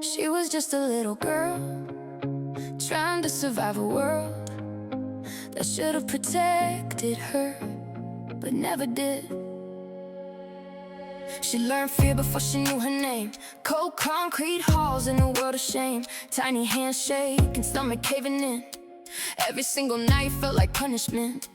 She was just a little girl trying to survive a world that should have protected her, but never did. She learned fear before she knew her name. Cold concrete halls in a world of shame. Tiny hands shaking, stomach caving in. Every single night felt like punishment.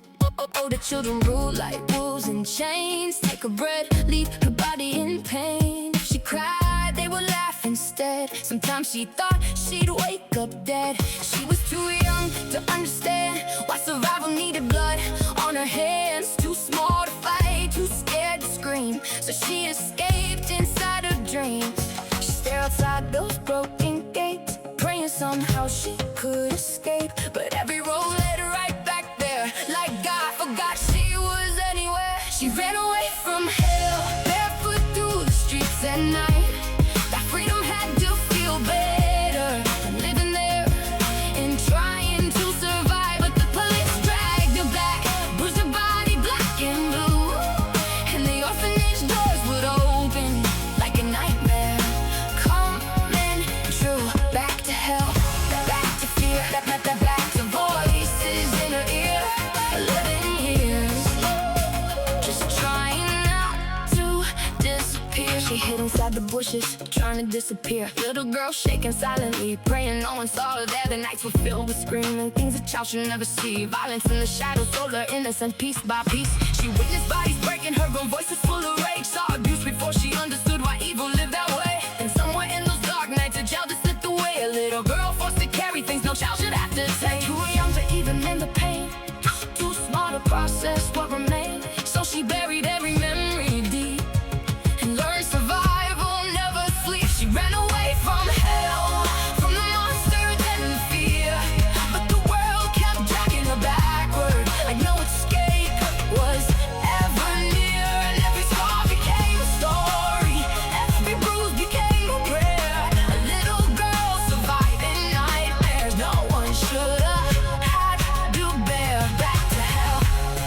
Oh, the children ruled like wolves in chains. Take her bread, leave her body in pain. If she cried, they would laugh instead. Sometimes she thought she'd wake up dead. She was too young to understand why survival needed blood on her hands. Too small to fight, too scared to scream. So she escaped inside her dreams. She stared outside those broken gates, praying somehow she could escape. But every road led her right back there, like God forgot she was anywhere. She ran away from hell, barefoot through the streets at night. That freedom had to feel better than living there and trying to survive. But the police dragged her back, bruised her body black and blue, and the orphanage doors would open like a nightmare coming true. Back to hell, back to fear, back to voices in her ear. 11 years, just trying not to disappear. She hid inside the bushes, trying to disappear. Little girl shaking silently, praying no one saw her there. The nights were filled with screaming, things a child should never see. Violence in the shadows stole her innocence piece by piece. She witnessed bodies breaking, her own voice was full of rage. Saw abuse before she understood why evil lived that way. And somewhere in those dark nights, a child just slipped away. A little girl forced to carry things no child should have to take. Too young to even mend the pain, too small to process what remained. So she buried every memory deep and learned survival never sleeps. She ran away from hell, from the monsters and fear, but the world kept dragging her backward, like no escape was ever near. And every scar became a story, every bruise became a prayer. A little girl surviving nightmares no one should have had to bear. Back to hell,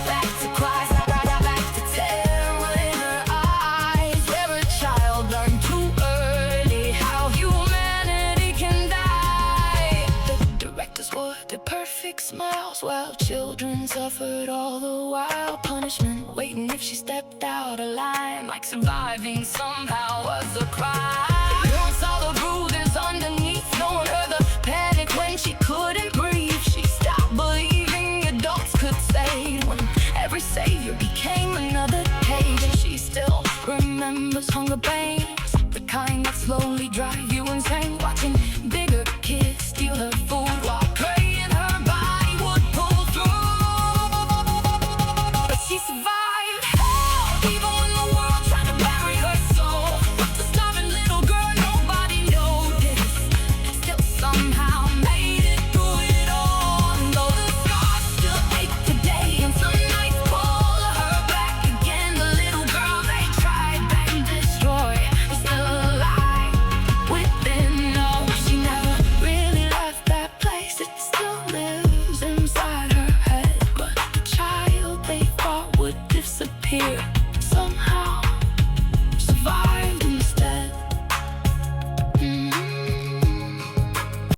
back to cries, back to terror in her eyes, where a child learned too early how humanity can die. The directors wore their perfect smiles while children suffered all the while. Punishment waiting if she stepped out of line, like surviving somehow was a crime. No one saw the bruises underneath, no one heard the panic when she couldn't breathe. She stopped believing adults could save when every savior became another cage. And she still remembers hunger pains, the kind that slowly drive you insane. Watching bigger kids steal her food while praying her body would pull through. But she survived hell, even when the world tried to bury her soul. But the starving little girl nobody noticed, still somehow made it through it all. And though the scars still ache today, and some nights pull her back again, the little girl they tried to destroy is still alive within. No, she never really left that place, it still lives inside her head. But the child they thought would disappear